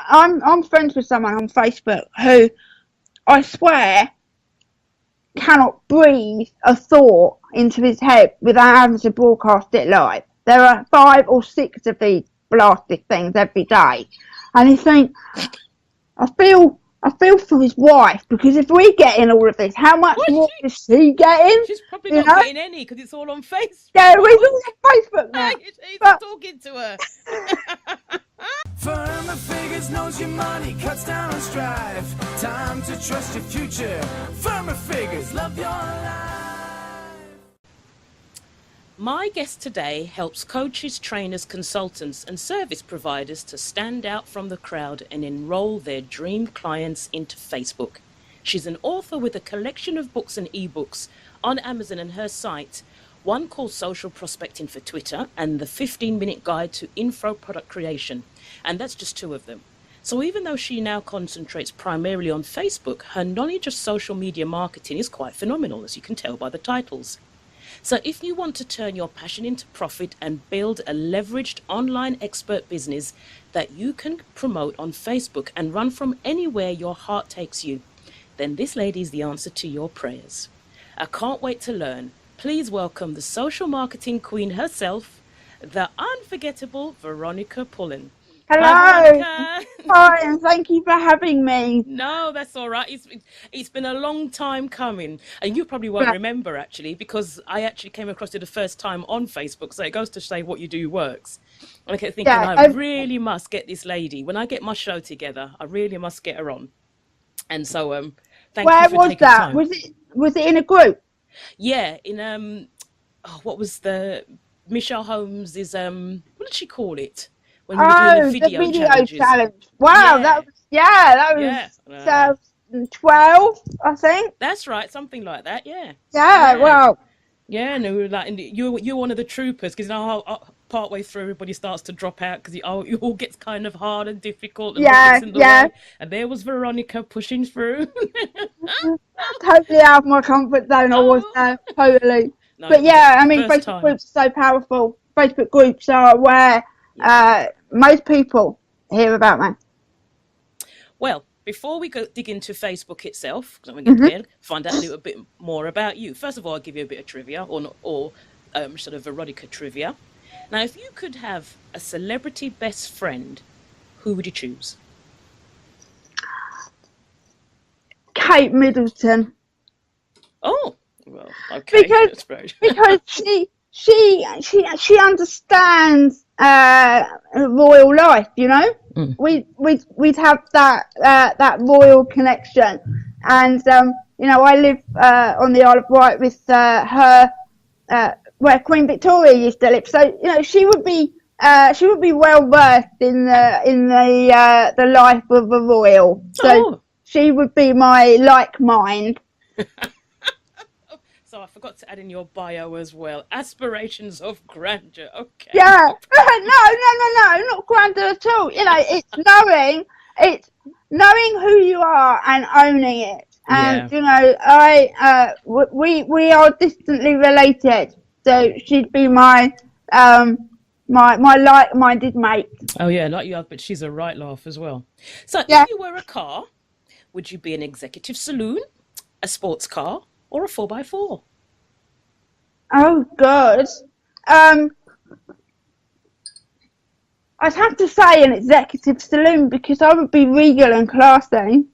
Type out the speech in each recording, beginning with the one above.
I'm friends with someone on Facebook who I swear cannot breathe a thought into his head without having to broadcast it live. There are 5 or 6 of these blasted things every day, and you think, I feel for his wife, because if we get in all of this, how much more is she getting? She's probably not getting any, because it's all on Facebook. Yeah, we're all on Facebook now. He's talking to her. Firmer Figures knows your money, cuts down on strife. Time to trust your future. Firmer Figures, love your life. My guest today helps coaches, trainers, consultants, and service providers to stand out from the crowd and enroll their dream clients into Facebook. She's an author with a collection of books and ebooks on Amazon and her site, one called Social Prospecting for Twitter and the 15-minute guide to info product creation. And that's just 2 of them. So even though she now concentrates primarily on Facebook, her knowledge of social media marketing is quite phenomenal, as you can tell by the titles. So if you want to turn your passion into profit and build a leveraged online expert business that you can promote on Facebook and run from anywhere your heart takes you, then this lady is the answer to your prayers. I can't wait to learn. Please welcome the social marketing queen herself, the unforgettable Veronica Pullen. Hello. Hi, Hi, and thank you for having me. No, that's all right. It's been a long time coming, and you probably won't remember, actually, because I actually came across it the first time on Facebook, so it goes to say what you do works. And I kept thinking, I really must get this lady. When I get my show together, I really must get her on. And so thank you for taking time. Where was that? Was it in a group? Yeah, in what was the Michelle Holmes is what did she call it when we were doing the video challenge? Wow, that was 2012, I think. That's right, something like that. Yeah. Yeah. Wow. Yeah, and we were like, and you're one of the troopers, because part way through everybody starts to drop out because it all gets kind of hard and difficult. And way. And there was Veronica pushing through. Totally out of my comfort zone. I was there, totally. No, but yeah, I mean, Facebook groups are so powerful. Facebook groups are where most people hear about me. Well, before we dig into Facebook itself, because I'm going to get there, find out a little bit more about you. First of all, I'll give you a bit of trivia, or sort of Veronica trivia. Now, if you could have a celebrity best friend, who would you choose? Kate Middleton. Oh, well, okay. Because she understands royal life, you know. We'd have that royal connection, and you know, I live on the Isle of Wight with her, where Queen Victoria used to live. So you know, she would be well versed in the life of a royal. So she would be my like mind. So I forgot to add in your bio as well. Aspirations of grandeur. Okay. Yeah. No, not grandeur at all. You know, it's knowing who you are and owning it. And you know, we are distantly related. So she'd be my my like-minded mate. Oh yeah, like you have, but she's a right laugh as well. So if you were a car, would you be an executive saloon, a sports car, or a 4x4? Oh God. I'd have to say an executive saloon, because I would be regal and classy.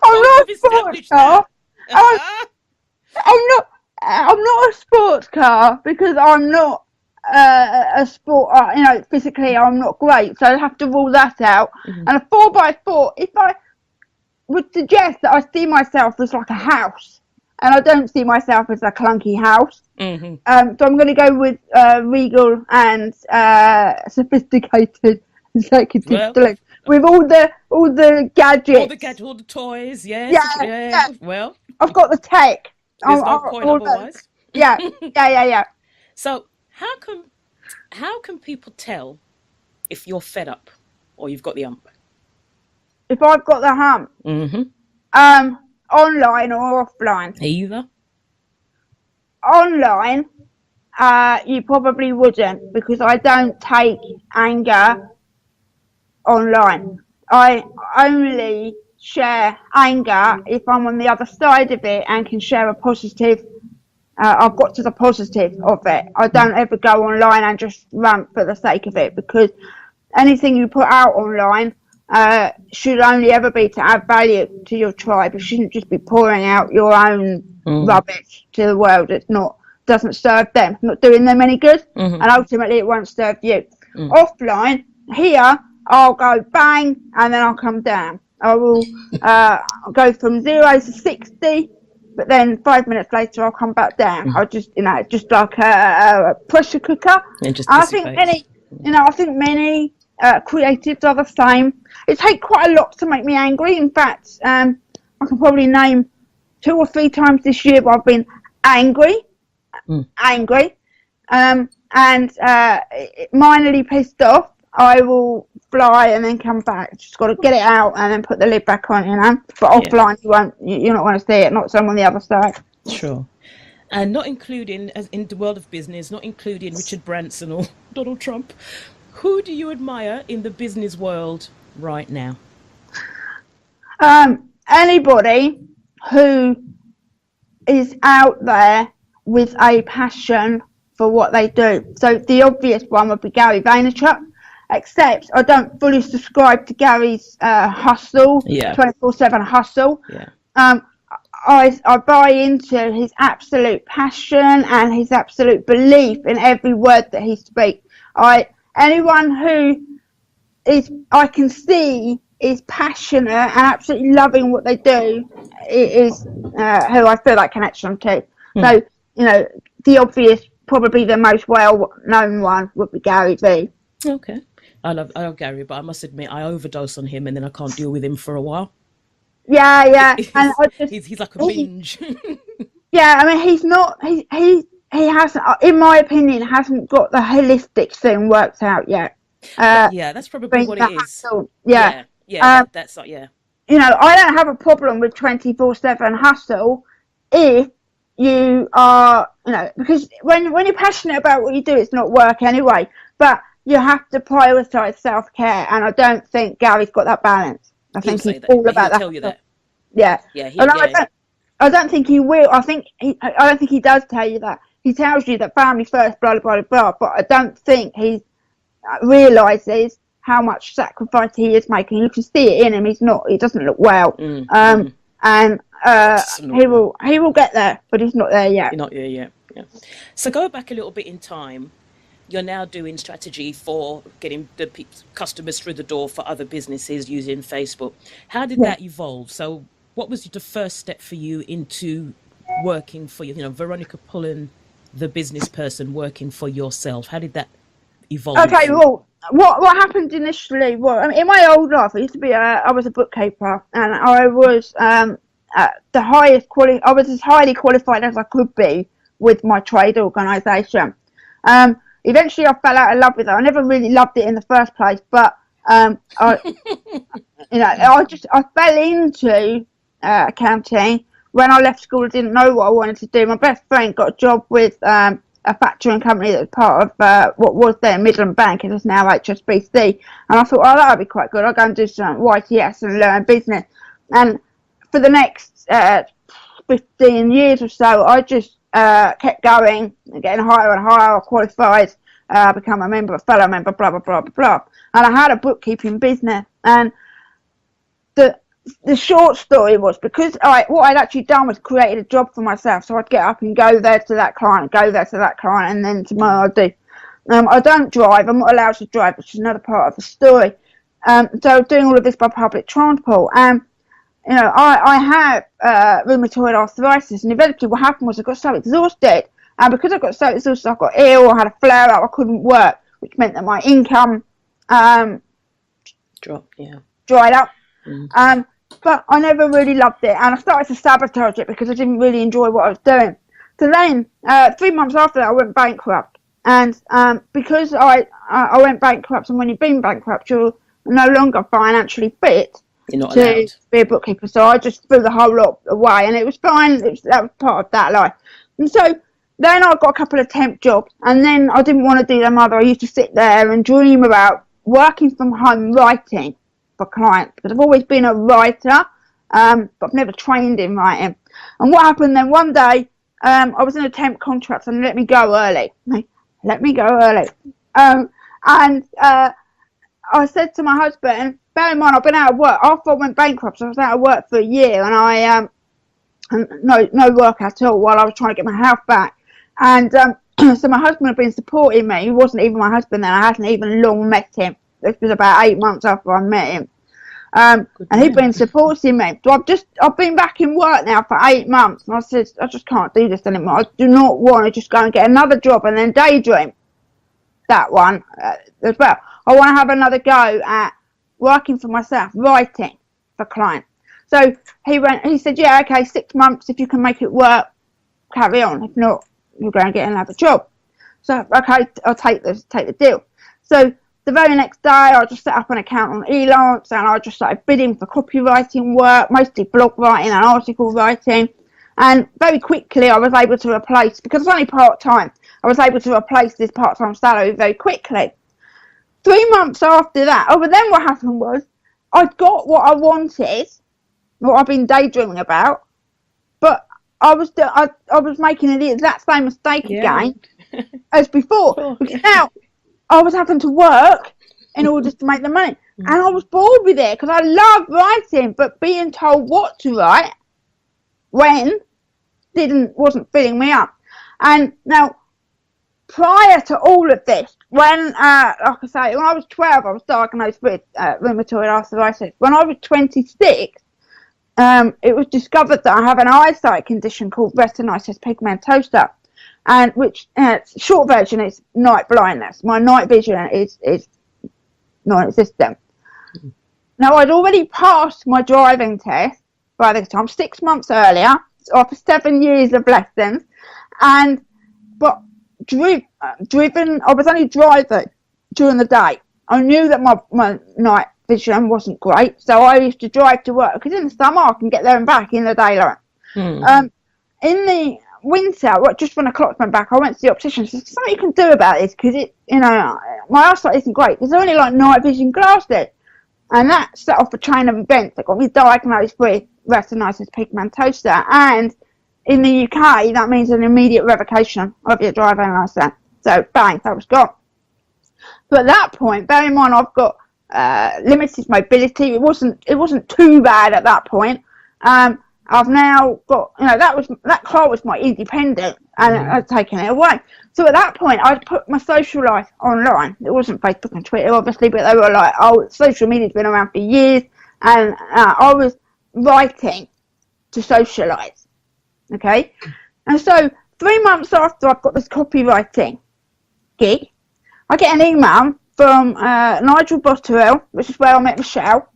I'm not a sports car. I'm not a sports car, because I'm not a sport. You know, physically I'm not great, so I'd have to rule that out. And a 4x4, if I would suggest that I see myself as like a house, and I don't see myself as a clunky house. So I'm going to go with regal and sophisticated executive saloon, with all the gadgets, all the toys. Yeah. Well, I've got the tech. There's no point otherwise. Yeah. So how can people tell if you're fed up or you've got the hump? If I've got the hump, online or offline? Either. Online, you probably wouldn't, because I don't take anger online. I only share anger if I'm on the other side of it and can share a positive. I've got to the positive of it. I don't ever go online and just rant for the sake of it, because anything you put out online should only ever be to add value to your tribe. You shouldn't just be pouring out your own rubbish to the world. It's not, doesn't serve them, not doing them any good, and ultimately it won't serve you. Offline, here, I'll go bang, and then I'll come down. I will go from 0 to 60, but then 5 minutes later I'll come back down. I'll just, just like a pressure cooker. I think many creatives are the same. It takes quite a lot to make me angry. In fact, I can probably name 2 or 3 times this year where I've been angry, and minorly pissed off. I will fly and then come back. Just got to get it out and then put the lid back on, But offline, you're not going to see it. Not someone on the other side. Sure. And not including, as in the world of business, not including Richard Branson or Donald Trump. Who do you admire in the business world right now? Anybody who is out there with a passion for what they do. So the obvious one would be Gary Vaynerchuk, except I don't fully subscribe to Gary's hustle, 24/7 hustle. I buy into his absolute passion and his absolute belief in every word that he speaks. Anyone who I can see is passionate and absolutely loving what they do is who I feel that connection to. So, the obvious, probably the most well-known one would be Gary V. Okay. I love Gary, but I must admit I overdose on him and then I can't deal with him for a while. Yeah. And he's like a binge. Yeah, I mean, he's not, he hasn't, in my opinion, hasn't got the holistic thing worked out yet. That's probably what it is. That's not, I don't have a problem with 24/7 hustle if you are, because when you're passionate about what you do, it's not work anyway, but you have to prioritise self-care, and I don't think Gary's got that balance. I think he's all about that. Tell you that. Yeah. I don't think he will. I don't think he does tell you that. He tells you that family first, blah, blah, blah, blah, but I don't think he realises how much sacrifice he is making. You can see it in him. He doesn't look well. And he will get there, but he's not there yet. You're not there yet. Yeah. So go back a little bit in time. You're now doing strategy for getting the customers through the door for other businesses using Facebook. How did that evolve? So what was the first step for you into working for Veronica Pullen, the business person working for yourself? How did that evolve? Okay, well, what happened initially was, in my old life, I was a bookkeeper, and I was the highest I was as highly qualified as I could be with my trade organisation. Eventually, I fell out of love with it. I never really loved it in the first place, but I fell into accounting. When I left school, I didn't know what I wanted to do. My best friend got a job with a factoring company that was part of what was then Midland Bank, and is now HSBC. And I thought, that would be quite good. I'll go and do some YTS and learn business. And for the next 15 years or so, I just kept going, getting higher and higher. I qualified, become a fellow member, blah, blah, blah, blah, blah. And I had a bookkeeping business. And the short story was, because what I'd actually done was created a job for myself. So I'd get up and go there to that client, and then tomorrow I'd do. I don't drive. I'm not allowed to drive, which is another part of the story. So doing all of this by public transport. I have rheumatoid arthritis, and eventually what happened was I got so exhausted, and because I got so exhausted, I got ill, I had a flare up, I couldn't work, which meant that my income dried up. But I never really loved it, and I started to sabotage it because I didn't really enjoy what I was doing. So then, 3 months after that, I went bankrupt, and because I went bankrupt, and when you've been bankrupt, you're no longer financially fit to be a bookkeeper. So I just threw the whole lot away, and it was fine. That was part of that life. And so then I got a couple of temp jobs, and then I didn't want to do them either. I used to sit there and dream about working from home writing for clients, because I've always been a writer, but I've never trained in writing. And what happened then, one day, I was in a temp contract and let me go early. I said to my husband, bear in mind, I've been out of work. After I went bankrupt, I was out of work for a year, and I no work at all while I was trying to get my health back. And so my husband had been supporting me. He wasn't even my husband then. I hadn't even long met him. This was about 8 months after I met him. And he'd been supporting me. So I've been back in work now for 8 months, and I said, I just can't do this anymore. I do not want to just go and get another job and then daydream. That one as well. I want to have another go at working for myself, writing for clients. So he said, yeah, okay, 6 months, if you can make it work, carry on. If not, you're going to get another job. So, okay, I'll take the deal. So the very next day, I just set up an account on Elance, and I just started bidding for copywriting work, mostly blog writing and article writing. And very quickly, I was able to replace, because it's only part-time, I was able to replace this part-time salary very quickly. 3 months after that, but then what happened was, I'd got what I wanted, what I've been daydreaming about, but I was making the exact same mistake again as before. Because now I was having to work in order to make the money, and I was bored with it because I love writing, but being told what to write when wasn't filling me up. And now, prior to all of this, when like I say, when I was 12, I was diagnosed with rheumatoid arthritis. When I was 26, it was discovered that I have an eyesight condition called retinitis pigmentosa, and which short version is night blindness. My night vision is non-existent. Now, I'd already passed my driving test by this time, 6 months earlier, after 7 years of lessons, but driven. I was only driving during the day. I knew that my night vision wasn't great, so I used to drive to work, because in the summer I can get there and back in the daylight. In the winter, just when the clock went back, I went to the optician and said, something you can do about this, because my eyesight isn't great. There's only like night vision glasses. And that set off a chain of events that got me diagnosed with retinitis pigmentosa. And in the UK, that means an immediate revocation of your driving licence. So, bang, that was gone. But at that point, bear in mind, I've got limited mobility. It wasn't too bad at that point. I've now got, that car was my independent, and I'd taken it away. So at that point, I'd put my social life online. It wasn't Facebook and Twitter, obviously, but they were like, social media's been around for years, and I was writing to socialise. Okay? And so 3 months after I've got this copywriting gig, I get an email from Nigel Botterill, which is where I met Michelle,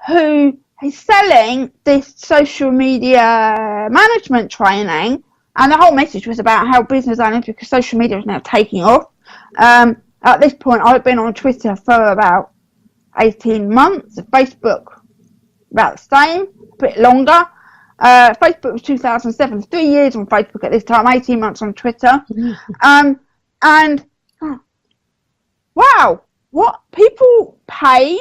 who is selling this social media management training, and the whole message was about how business owners, because social media is now taking off. At this point, I've been on Twitter for about 18 months, Facebook about the same, a bit longer. Facebook was 2007, 3 years on Facebook at this time, 18 months on Twitter. And wow, what people pay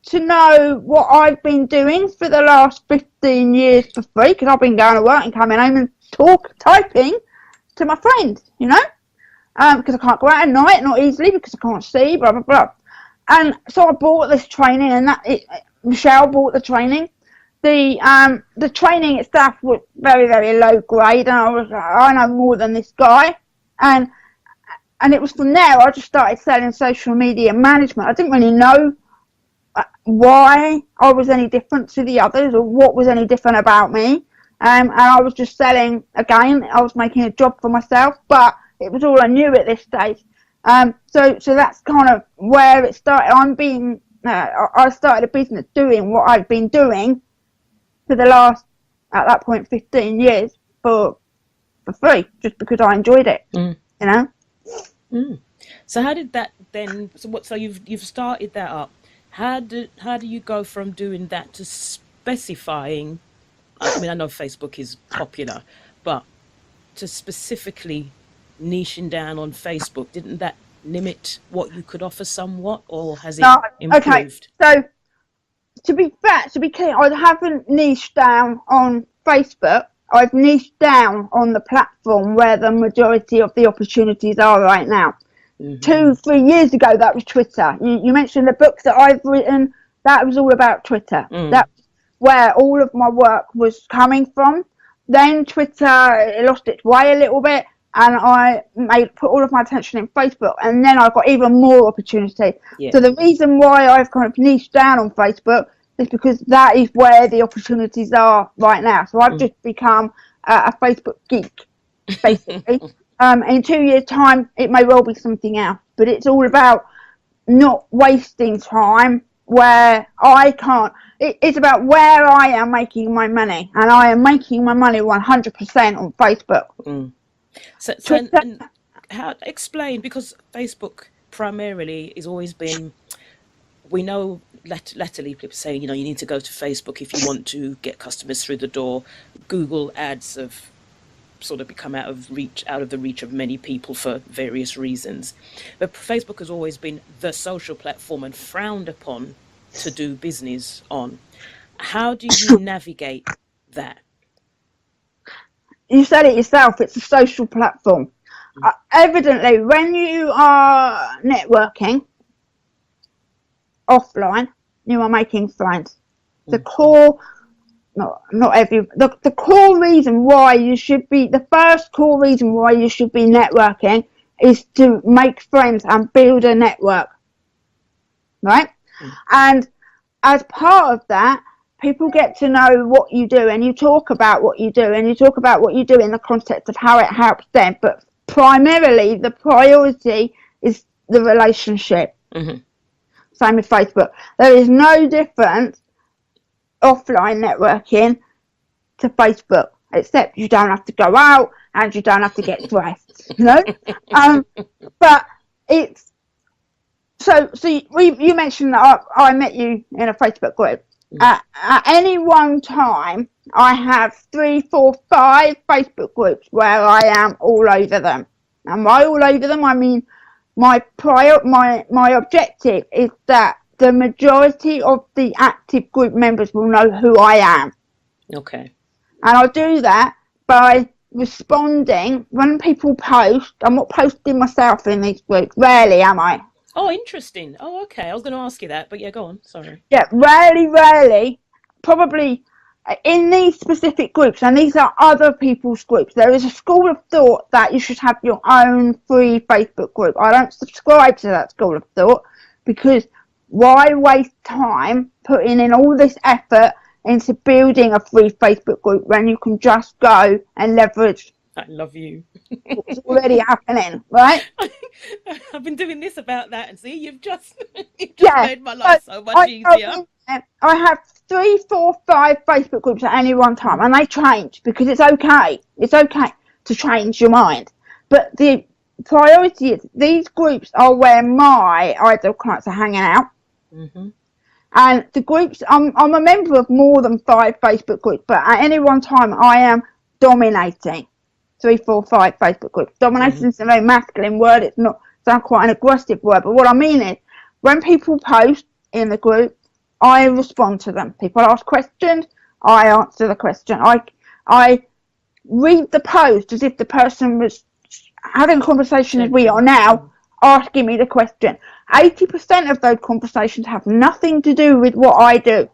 to know what I've been doing for the last 15 years for free, because I've been going to work and coming home and typing to my friends, because I can't go out at night, not easily, because I can't see, blah, blah, blah. And so I bought this training, and Michelle bought the training. The training itself was very, very low grade, and I was like, I know more than this guy. And it was from there I just started selling social media management. I didn't really know why I was any different to the others, or what was any different about me. And I was just selling, again, I was making a job for myself, but it was all I knew at this stage. So that's kind of where it started. I started a business doing what I've been doing for the last, at that point, 15 years for free, just because I enjoyed it, So how did that then, so you've started that up. How do you go from doing that to specifying? I mean, I know Facebook is popular, but to specifically niching down on Facebook? Didn't that limit what you could offer somewhat, or has it improved? Okay, so to be clear, I haven't niched down on Facebook. I've niched down on the platform where the majority of the opportunities are right now. 2-3 years ago, that was Twitter. You mentioned the books that I've written. That was all about Twitter. That's where all of my work was coming from. Then Twitter lost its way a little bit, and I put all of my attention in Facebook, and then I got even more opportunity. Yeah. So the reason why I've kind of niched down on Facebook is because that is where the opportunities are right now. So I've just become a Facebook geek, basically. In 2 years' time, it may well be something else, but it's all about not wasting time where I can't. It's about where I am making my money, and I am making my money 100% on Facebook. So and how explain, because Facebook primarily has always been, we know latterly people say, you need to go to Facebook if you want to get customers through the door. Google ads have sort of become out of the reach of many people for various reasons. But Facebook has always been the social platform and frowned upon to do business on. How do you navigate that? You said it yourself, it's a social platform. Evidently, when you are networking offline, you are making friends. The core, the core reason why you should be, the first core reason why you should be networking is to make friends and build a network, right? And as part of that, people get to know what you do, and you talk about what you do, and you talk about what you do in the context of how it helps them. But primarily, the priority is the relationship. Same with Facebook. There is no difference offline networking to Facebook, except you don't have to go out and you don't have to get dressed, but it's so you mentioned that I met you in a Facebook group. At any one time, I have 3, 4, 5 Facebook groups where I am all over them. And by all over them, I mean my objective is that the majority of the active group members will know who I am. Okay. And I'll do that by responding when people post. I'm not posting myself in these groups. Rarely am I. Oh, interesting. Oh, okay. I was going to ask you that, but yeah, go on. Sorry. Yeah, rarely, probably in these specific groups, and these are other people's groups, there is a school of thought that you should have your own free Facebook group. I don't subscribe to that school of thought, because why waste time putting in all this effort into building a free Facebook group when you can just go and leverage I love you. what's already happening, right? I've been doing this about that, and see, you've just made my life so much easier. I have 3, 4, 5 Facebook groups at any one time, and they change because it's okay. It's okay to change your mind. But the priority is these groups are where my ideal clients are hanging out. And the groups, I'm a member of more than 5 Facebook groups, but at any one time I am dominating 3, 4, 5 Facebook groups. Domination is a very masculine word. It's not quite an aggressive word, but what I mean is when people post in the group, I respond to them. People ask questions, I answer the question. I read the post as if the person was having a conversation as we are now, asking me the question. 80% of those conversations have nothing to do with what I do.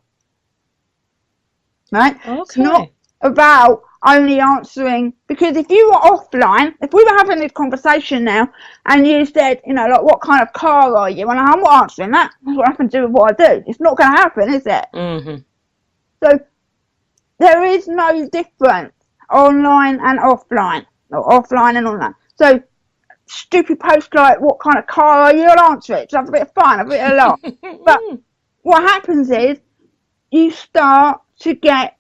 Right? Okay. It's not about only answering, because if you were offline, if we were having this conversation now and you said, like, what kind of car are you? And I'm not answering that. That's what I can do with what I do. It's not going to happen, is it? So there is no difference online and offline, or offline and online. So stupid post like, what kind of car are you? I'll answer it. Just have a bit of fun, a bit of laugh. But what happens is you start to get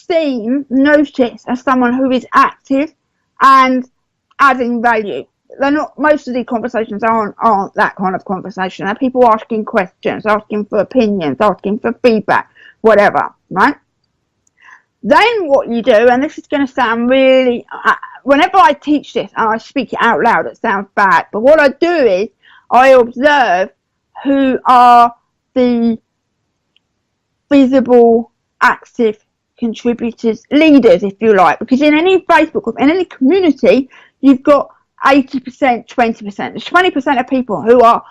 noticed as someone who is active and adding value. They're not, most of the conversations aren't that kind of conversation. They're people asking questions, asking for opinions, asking for feedback, whatever, right? Then what you do, and this is going to sound really whenever I teach this and I speak it out loud, it sounds bad. But what I do is I observe who are the visible, active contributors, leaders, if you like. Because in any Facebook group, in any community, you've got 80%, 20%. There's 20% of people who are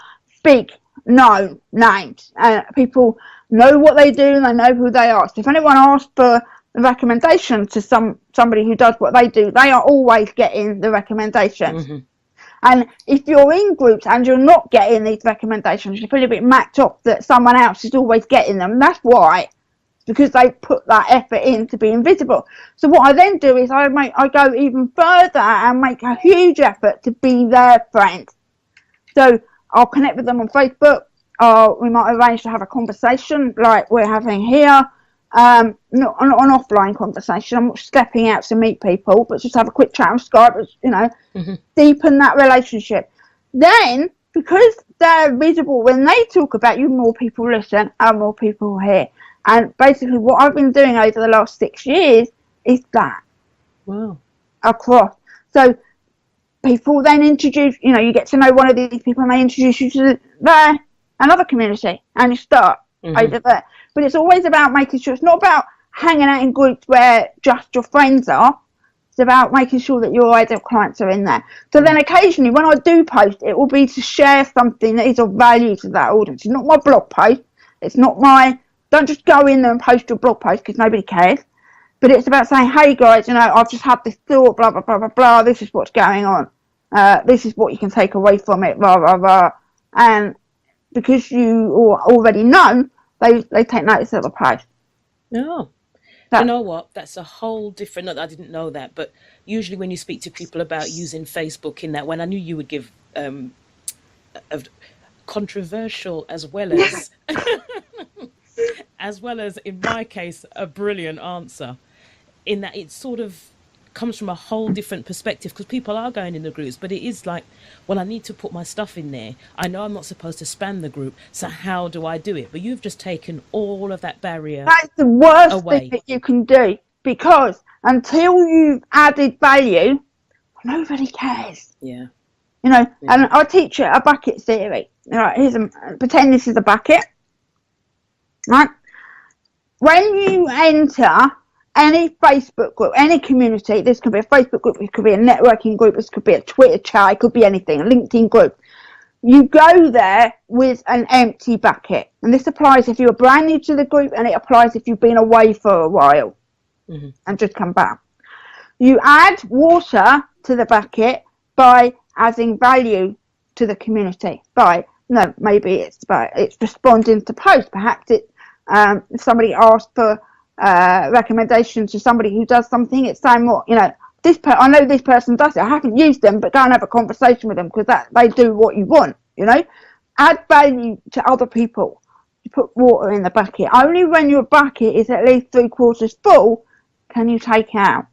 big, known names. People know what they do and they know who they are. So if anyone asks for a recommendation to somebody who does what they do, they are always getting the recommendations. Mm-hmm. And if you're in groups and you're not getting these recommendations, you feel a bit macked up that someone else is always getting them. That's why. Because they put that effort in to be invisible. So what I then do is I go even further and make a huge effort to be their friend. So I'll connect with them on Facebook. We might arrange to have a conversation like we're having here. Not an offline conversation. I'm not stepping out to meet people, but just have a quick chat on Skype, mm-hmm. deepen that relationship. Then, because they're visible, when they talk about you, more people listen and more people hear. And basically what I've been doing over the last 6 years is that. Wow. Across. So people then introduce, you get to know one of these people and they introduce you to another community and you start mm-hmm. over there. But it's always about making sure, it's not about hanging out in groups where just your friends are. It's about making sure that your ideal clients are in there. So then occasionally when I do post, it will be to share something that is of value to that audience. It's not my blog post. It's not don't just go in there and post your blog post because nobody cares. But it's about saying, hey guys, I've just had this thought, blah, blah, blah, blah, blah. This is what's going on. This is what you can take away from it, blah, blah, blah. And because you already know, they take notice of the post. Oh. You know what? That's a whole different... I didn't know that. But usually when you speak to people about using Facebook in that when I knew you would give a controversial as well as... as well as, in my case, a brilliant answer, in that it sort of comes from a whole different perspective because people are going in the groups, but it is like, well, I need to put my stuff in there. I know I'm not supposed to spam the group, so how do I do it? But you've just taken all of that barrier away. That's the worst thing that you can do because until you've added value, nobody cares. Yeah. And I teach a bucket theory. Pretend this is a bucket. Right? When you enter any Facebook group, any community, this could be a Facebook group, it could be a networking group, this could be a Twitter chat, it could be anything, a LinkedIn group. You go there with an empty bucket. And this applies if you're brand new to the group and it applies if you've been away for a while mm-hmm. and just come back. You add water to the bucket by adding value to the community. Maybe it's responding to posts. Perhaps it's if somebody asks for recommendations to somebody who does something, it's saying, I know this person does it. I haven't used them, but go and have a conversation with them because they do what you want. Add value to other people. You put water in the bucket. Only when your bucket is at least 3/4 full can you take out.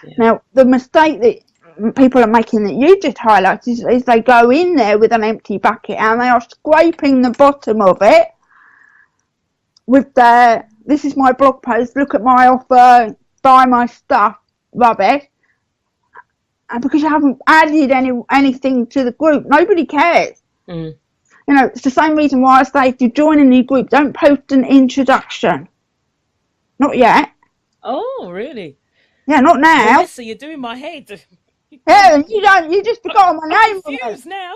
Yeah. Now, the mistake that people are making that you just highlighted is they go in there with an empty bucket and they are scraping the bottom of it with this is my blog post, look at my offer, buy my stuff, rubbish. And because you haven't added anything to the group, nobody cares. Mm. It's the same reason why I say if you join a new group, don't post an introduction. Not yet. Oh, really? Yeah, not now. So you're doing my head. Yeah, you just forgot my name. I'm confused now.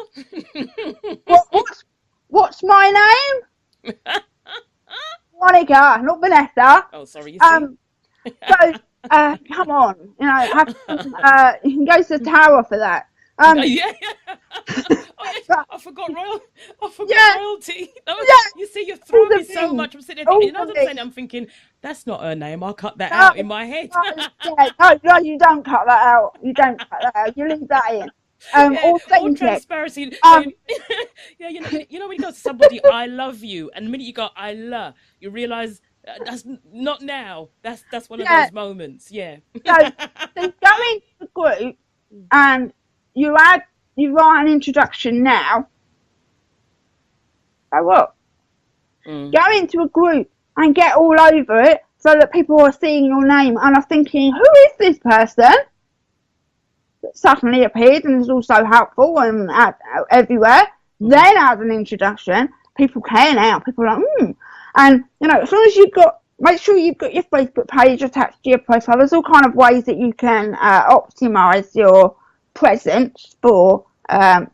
What's my name? Veronica, not Vanessa. Oh, sorry. You see? So, come on. You can go to the tower for that. Yeah. I forgot royalty. You see, you've thrown me so much. I'm sitting there, I'm thinking, that's not her name. I'll cut that out in my head. No, you don't cut that out. You don't cut that out. You leave that in. All transparency. Yeah, you know when you go to somebody, I love you, and the minute you go, I love, you realise that's not now. That's one of those moments. Yeah. So go into the group and you write an introduction now. So what? Go into a group and get all over it so that people are seeing your name and are thinking, who is this person? that suddenly appeared and is also helpful and everywhere, then as an introduction, people care now. People are like, And, as long as make sure you've got your Facebook page attached to your profile. There's all kind of ways that you can optimize your presence for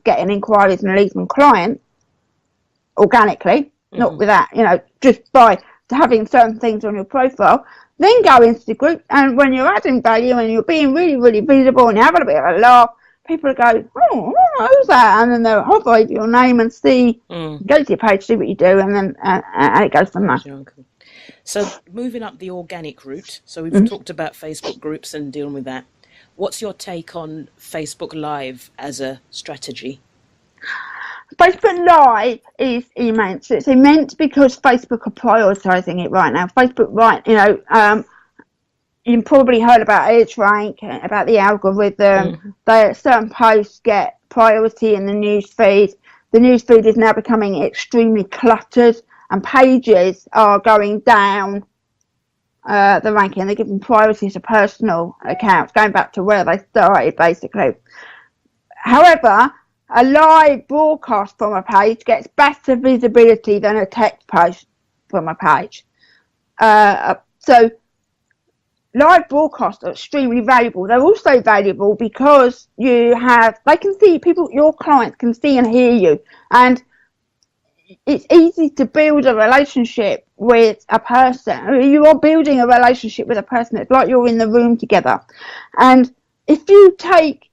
getting inquiries and leads from clients organically, not with that, just by having certain things on your profile. Then go into the group, and when you're adding value and you're being really, really visible and you're having a bit of a laugh, people go, oh, who's that? And then they'll hover over your name and see, go to your page, see what you do, and then and it goes from there. So moving up the organic route, so we've talked about Facebook groups and dealing with that. What's your take on Facebook Live as a strategy? Facebook Live is immense. It's immense because Facebook are prioritising it right now. Facebook, you've probably heard about EdgeRank, about the algorithm. Certain posts get priority in the newsfeed. The newsfeed is now becoming extremely cluttered, and pages are going down the ranking. They're giving priority to personal accounts, going back to where they started, basically. However, a live broadcast from a page gets better visibility than a text post from a page. So live broadcasts are extremely valuable. They're also valuable because they can see people, your clients can see and hear you. And it's easy to build a relationship with a person. You are building a relationship with a person. It's like you're in the room together. And if you take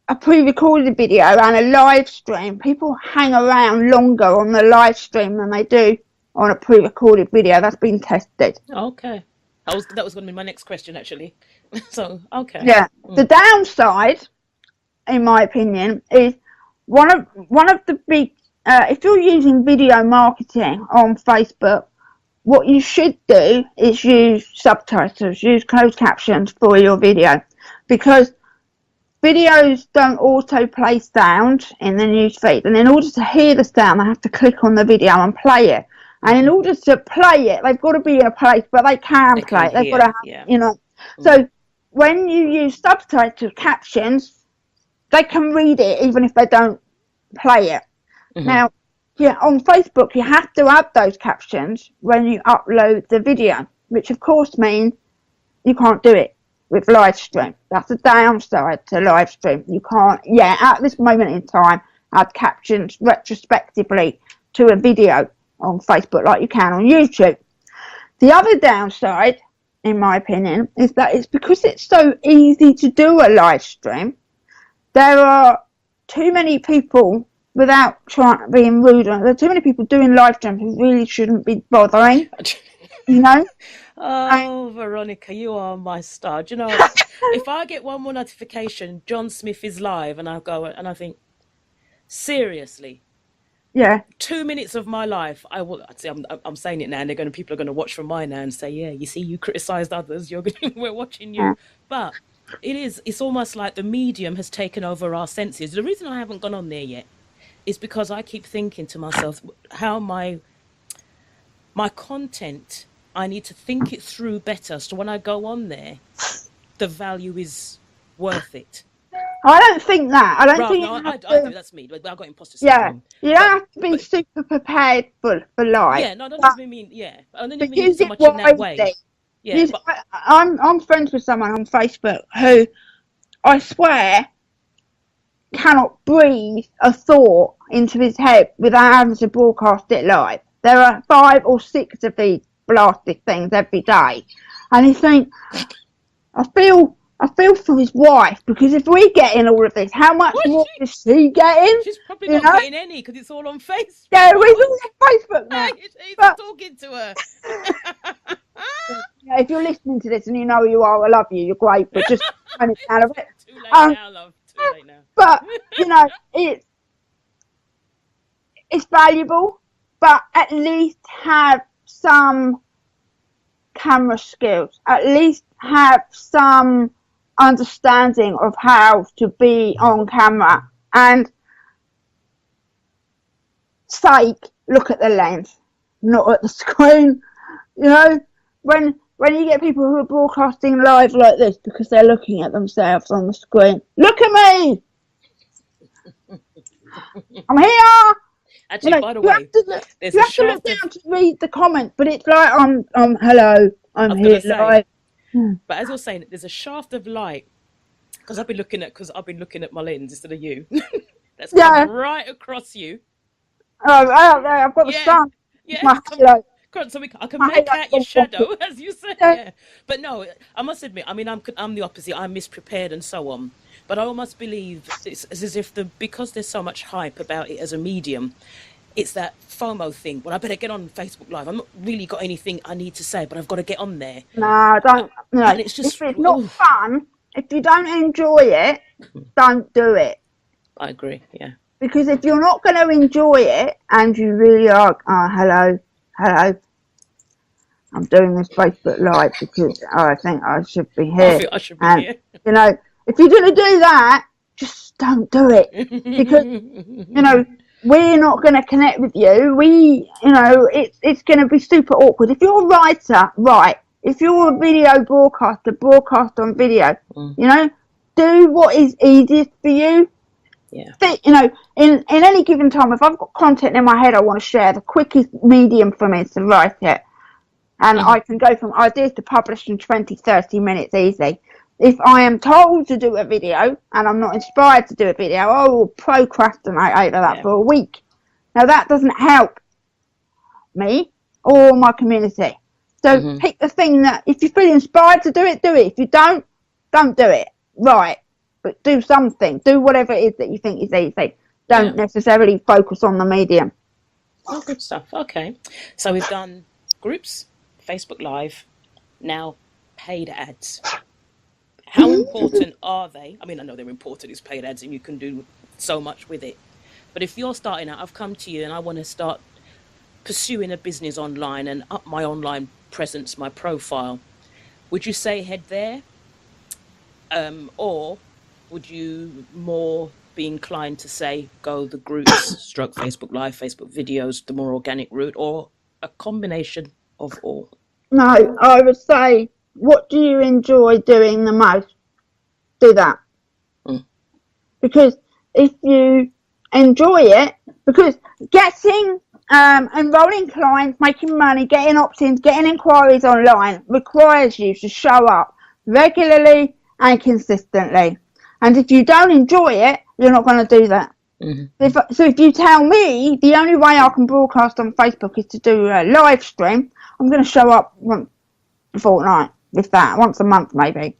a pre-recorded video and a live stream, people hang around longer on the live stream than they do on a pre-recorded video. That's been tested. Okay. That was going to be my next question, actually. So, okay. Yeah. The downside, in my opinion, is one of the big, if you're using video marketing on Facebook, what you should do is use subtitles, use closed captions for your video, because videos don't auto-play sound in the newsfeed, and in order to hear the sound, they have to click on the video and play it. And in order to play it, they've got to be in a place, but they can play it. They've got to have, So when you use subtitle captions, they can read it even if they don't play it. Now, on Facebook, you have to add those captions when you upload the video, which of course means you can't do it with live stream. That's a downside to live stream. You can't, at this moment in time, add captions retrospectively to a video on Facebook like you can on YouTube. The other downside, in my opinion, is that it's because it's so easy to do a live stream, there are too many people, without being rude, there are too many people doing live streams who really shouldn't be bothering, Oh, Veronica, you are my star. Do you know, if I get one more notification, John Smith is live, and I go and I think, seriously, 2 minutes of my life, I will. See, I'm saying it now, and people are going to watch from mine now and say, yeah, you see, you criticised others, we're watching you, but it's almost like the medium has taken over our senses. The reason I haven't gone on there yet is because I keep thinking to myself, how my content, I need to think it through better, so when I go on there, the value is worth it. I don't think that. I don't think. No, I do. That's me. I've got imposter syndrome. You don't have to be super prepared for life. Yeah, no, I don't even mean. Yeah, I don't even mean so much in that way. Yeah, but I'm friends with someone on Facebook who, I swear, cannot breathe a thought into his head without having to broadcast it live. There are 5 or 6 of these blasted things every day, and you think, I feel for his wife, because if we get in all of this, how much more is she getting? She's probably not getting any, because it's all on Facebook. Yeah, we're all on Facebook now. He's talking to her. If you're listening to this and you know who you are, I love you. You're great, but just kind of out of it. Too late now, love. Too late now. But it's valuable, but at least have some camera skills. At least have some understanding of how to be on camera, and look at the lens, not at the screen. When when you get people who are broadcasting live like this because they're looking at themselves on the screen. Look at me! I'm here! Actually, by the way, there's you a have to look shaft of... down to read the comments, but it's like, hello, I I'm was here going to say, live. but as you're saying, there's a shaft of light, because I've been looking at my lens instead of you. That's come right across you. Oh, out there, I've got the sun. Yeah, My halo. so I can make out your shadow, as you said. Yeah. Yeah, but no, I must admit, I mean, I'm the opposite. I'm misprepared and so on. But I almost believe it's as if because there's so much hype about it as a medium, it's that FOMO thing. Well, I better get on Facebook Live. I've not really got anything I need to say, but I've got to get on there. No, don't. No, and it's just, if it's not fun, if you don't enjoy it, don't do it. I agree. Yeah. Because if you're not going to enjoy it, and you really are, hello, I'm doing this Facebook Live because I think I should be here. I should be here. You know, if you're going to do that, just don't do it. Because, you know, we're not going to connect with you. It's going to be super awkward. If you're a writer, write. If you're a video broadcaster, broadcast on video. You know, do what is easiest for you. Yeah. You know, in any given time, if I've got content in my head I want to share, the quickest medium for me is to write it. And I can go from ideas to publish in 20, 30 minutes easy. If I am told to do a video and I'm not inspired to do a video, I will procrastinate over that for a week. Now, that doesn't help me or my community. So pick the thing that, if you feel inspired to do it, do it. If you don't do it. Right. But do something. Do whatever it is that you think is easy. Don't necessarily focus on the medium. Oh, good stuff. Okay. So we've done groups, Facebook Live, now paid ads. How important are they? I mean, I know they're important. It's paid ads and you can do so much with it. But if you're starting out, I've come to you and I want to start pursuing a business online and up my online presence, my profile. Would you say head there? Or would you more be inclined to say go the groups, stroke Facebook Live, Facebook videos, the more organic route, or a combination of all? No, I would say, what do you enjoy doing the most? Do that. Because if you enjoy it, because getting enrolling clients, making money, getting opt-ins, getting inquiries online requires you to show up regularly and consistently. And if you don't enjoy it, you're not going to do that. If you tell me the only way I can broadcast on Facebook is to do a live stream, I'm going to show up once a fortnight, if that, once a month maybe.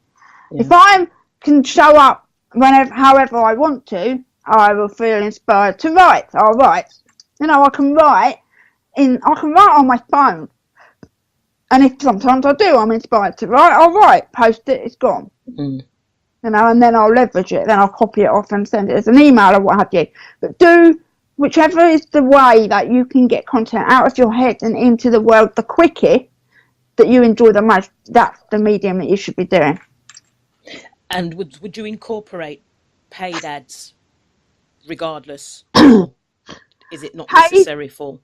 If I can show up however I want to, I will feel inspired to write. I'll write. You know, I can write on my phone. And if sometimes I do, I'm inspired to write, I'll write, post it, it's gone. You know, and then I'll leverage it, then I'll copy it off and send it as an email or what have you. But do whichever is the way that you can get content out of your head and into the world the quickest, that you enjoy the most, that's the medium that you should be doing. And would you incorporate paid ads regardless? Or is it not necessary for?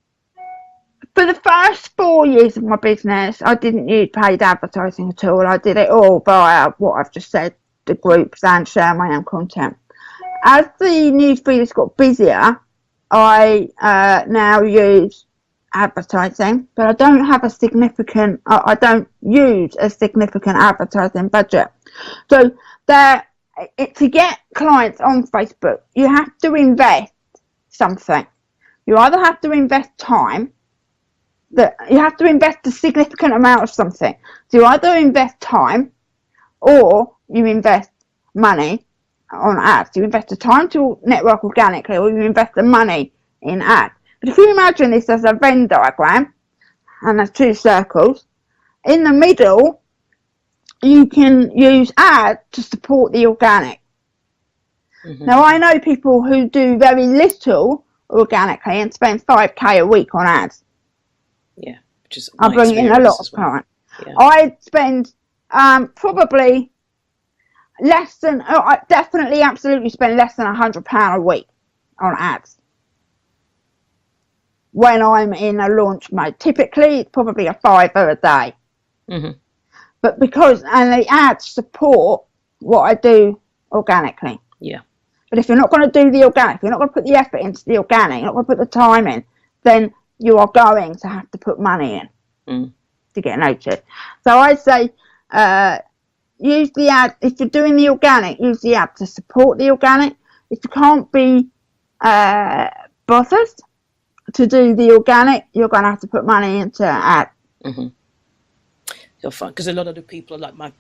For the first 4 years of my business, I didn't use paid advertising at all. I did it all via what I've just said, the groups, and share my own content. As the newsfeed has got busier, I now use advertising, but I don't use a significant advertising budget. So to get clients on Facebook, you have to invest something. You either have to invest time, you have to invest a significant amount of something. So you either invest time or you invest money on ads. You invest the time to network organically, or you invest the money in ads. But if you imagine this as a Venn diagram, and there's two circles, in the middle, you can use ads to support the organic. Now, I know people who do very little organically and spend 5k a week on ads. Yeah, which is I bring in a lot of clients. I spend probably less than, I definitely absolutely spend less than £100 a week on ads when I'm in a launch mode. Typically, it's probably a £5 a day. but and the ads support what I do organically. Yeah. But if you're not going to do the organic, if you're not going to put the effort into the organic, you're not going to put the time in, then you are going to have to put money in to get noticed. So I say use the ad. If you're doing the organic, use the ad to support the organic. If you can't be bothered to do the organic, you're going to have to put money into ad. Mm-hmm. You're fine, because a lot of the people, like my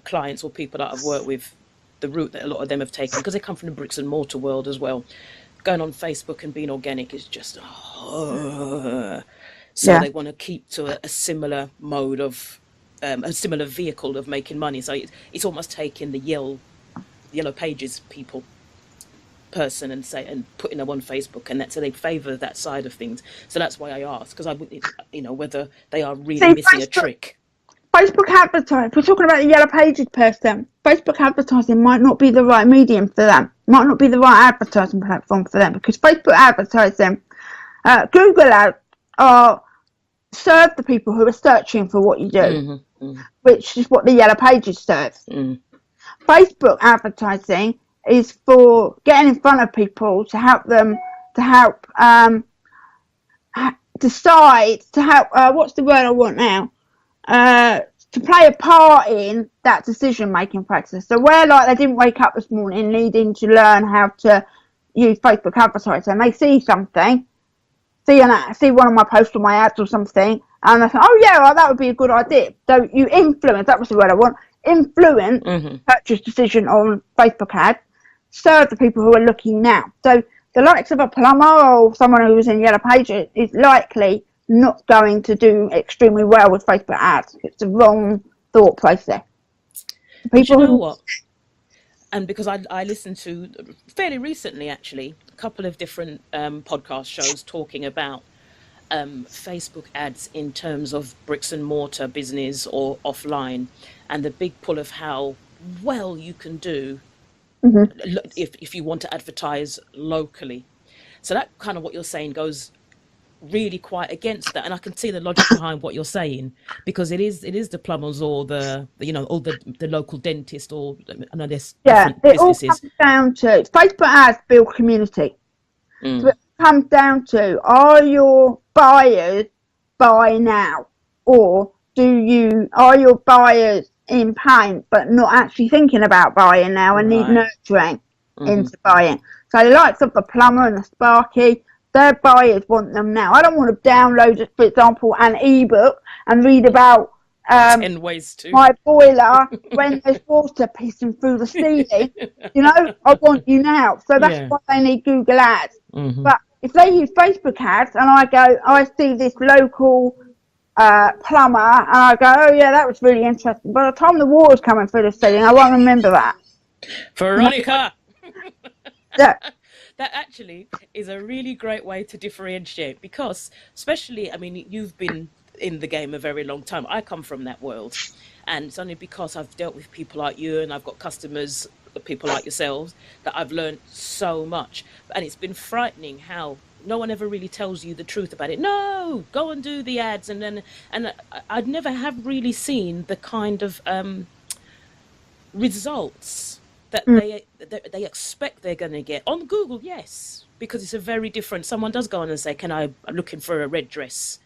clients or people that I've worked with, the route that a lot of them have taken, because they come from the bricks and mortar world as well, going on Facebook and being organic is just so they want to keep to a similar mode of a similar vehicle of making money. So it's almost taking the yellow pages person and putting them on Facebook, and so they favour that side of things. So that's why I asked, because whether they are really missing a trick. Facebook advertising, if we're talking about the yellow pages person, Facebook advertising might not be the right medium for them, might not be the right advertising platform for them, because Facebook advertising, Google ads serve the people who are searching for what you do, which is what the yellow pages serves. Facebook advertising is for getting in front of people to help them, decide, to help, what's the word I want now? To play a part in that decision-making process. So where, like, they didn't wake up this morning needing to learn how to use Facebook advertising, they see something, see one of my posts or my ads or something, and they think, oh yeah, well, that would be a good idea. So you influence, that was the word I want, influence purchase decision on Facebook ads, serve the people who are looking now. So the likes of a plumber or someone who was in Yellow Pages is likely not going to do extremely well with Facebook ads. It's the wrong thought process. People, you know what? And because I listened to fairly recently, actually, a couple of different podcast shows talking about Facebook ads in terms of bricks and mortar business or offline, and the big pull of how well you can do if you want to advertise locally. So that kind of what you're saying goes really quite against that, and I can see the logic behind what you're saying, because it is the plumbers or the local dentist, or I know there's different businesses. It all comes down to Facebook ads build community. So it comes down to, are your buyers buy now, or are your buyers in pain but not actually thinking about buying now and need nurturing into buying? So the likes of the plumber and the Sparky, their buyers want them now. I don't want to download, for example, an ebook and read about 10 ways to my boiler when there's water pissing through the ceiling. I want you now. So that's why they need Google ads. But if they use Facebook ads and I see this local plumber and I go, oh yeah, that was really interesting. By the time the water's coming through the ceiling, I won't remember that. Veronica! Yeah. That actually is a really great way to differentiate, because especially, I mean, you've been in the game a very long time. I come from that world, and it's only because I've dealt with people like you and I've got customers, people like yourselves, that I've learned so much. And it's been frightening how no one ever really tells you the truth about it. No, go and do the ads, and I'd never have really seen the kind of results that they expect they're going to get on Google. Yes, because it's a very different. Someone does go on and say, I'm looking for a red dress,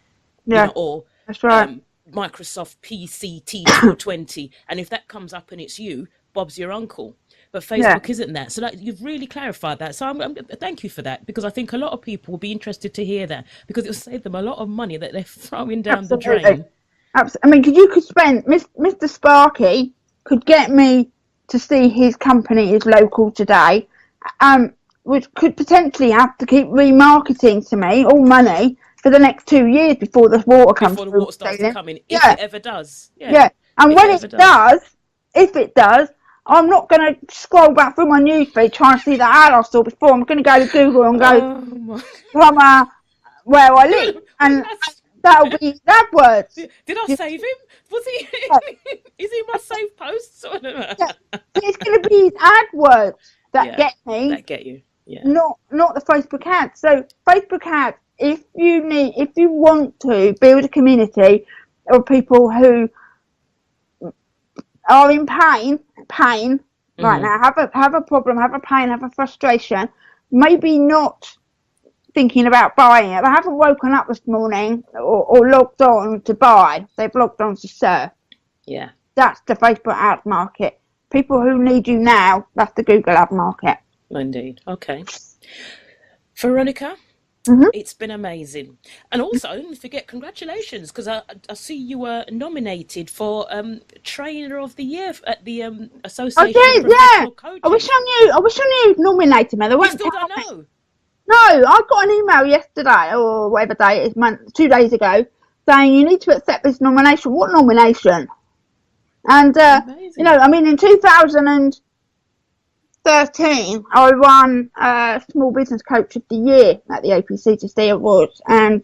or that's right. Microsoft PC T220, and if that comes up and it's you, Bob's your uncle. But Facebook isn't that. So you've really clarified that. So I'm thank you for that, because I think a lot of people will be interested to hear that, because it'll save them a lot of money that they're throwing down the drain. Absolutely. I mean, you could spend, Mr. Sparky could get me to see his company is local today, which could potentially have to keep remarketing to me all money for the next 2 years before the water comes through. Before the water starts to come in, if it ever does. Yeah. And when it does, if it does, I'm not going to scroll back through my newsfeed trying to see the ad I saw before. I'm going to go to Google and go from where I live, and that'll be AdWords. Did I save him? Was he? Is he my saved posts? It's going to be his AdWords that get me. That get you. Yeah. Not the Facebook ads. So Facebook ads, if you want to build a community of people who are in pain right now, have a problem, have a pain, have a frustration, maybe not thinking about buying it. They haven't woken up this morning or logged on to buy. They've logged on to surf. Yeah. That's the Facebook ad market. People who need you now, that's the Google ad market. Indeed. Okay. Veronica, it's been amazing. And also, don't forget, congratulations, because I see you were nominated for Trainer of the Year at the Association of Professional Coaches. I wish I knew nominated me. They won't still don't know? No, I got an email yesterday, or whatever day it is, 2 days ago, saying you need to accept this nomination. What nomination? And, you know, I mean, in 2013, I won Small Business Coach of the Year at the APCTC Awards, and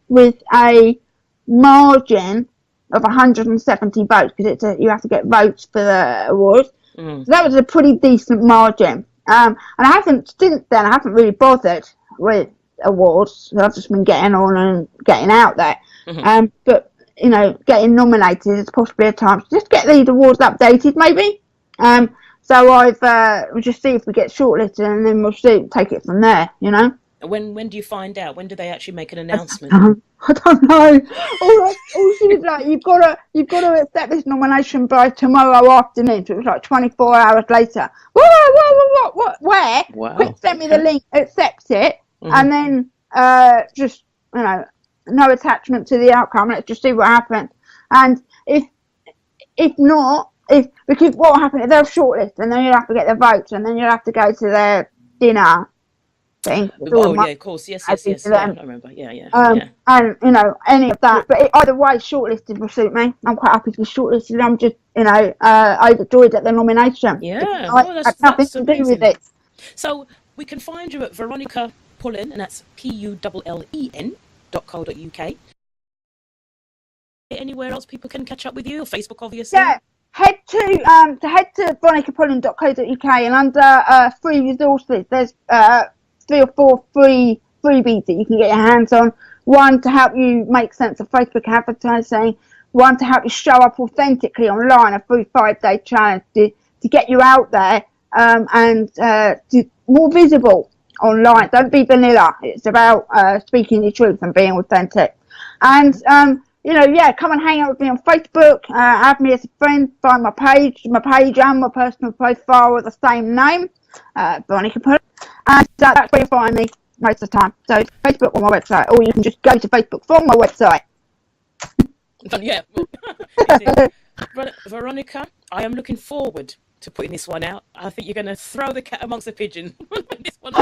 with a margin of 170 votes, because you have to get votes for the awards. So that was a pretty decent margin. And since then, I haven't really bothered with awards. I've just been getting on and getting out there. But, you know, getting nominated is possibly a time to just get these awards updated, maybe. So we'll just see if we get shortlisted, and then we'll take it from there, you know. When do you find out? When do they actually make an announcement? I don't know. All she was like, you've got to accept this nomination by tomorrow afternoon. So it was like 24 hours later. What? Where? Wow. Quick, send me the link, accept it, and then just, you know, no attachment to the outcome. Let's just see what happens. And if not, because what will happen if they'll shortlist, and then you'll have to get the votes, and then you'll have to go to their dinner thing. Oh yeah, of course. Yes. Yeah, I remember. Yeah. And you know, any of that. But either way, shortlisted will suit me. I'm quite happy to be shortlisted. I'm just, you know, overjoyed at the nomination. Yeah, I have nothing to do with it. So we can find you at Veronica Pullen, and that's PULLEN.co.uk. Anywhere else people can catch up with you? Or Facebook, obviously. Yeah. Head to veronicapullen.co.uk, and under free resources, there's 3 or 4 free freebies that you can get your hands on. One to help you make sense of Facebook advertising. One to help you show up authentically online, a free 5-day challenge to get you out there and to more visible online. Don't be vanilla. It's about speaking your truth and being authentic. And you know, yeah, come and hang out with me on Facebook. Add me as a friend. Find my page and my personal profile with the same name, Veronica Pullen. And that's where you find me most of the time. So Facebook or my website, or you can just go to Facebook from my website. Yeah. Veronica, I am looking forward to putting this one out. I think you're going to throw the cat amongst the pigeons. This one,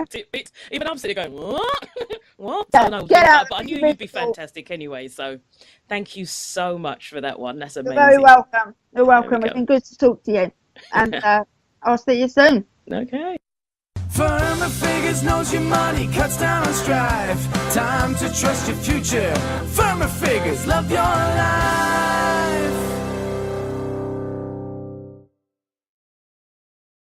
tidbits. Even I'm sitting going, what? What? Yeah, no, but I knew you'd be fantastic anyway. So thank you so much for that one. That's amazing. You're very welcome. You're welcome. It's been good to talk to you. And I'll see you soon. Okay. Firmer figures knows your money, cuts down on strife. Time to trust your future. Firmer figures, love your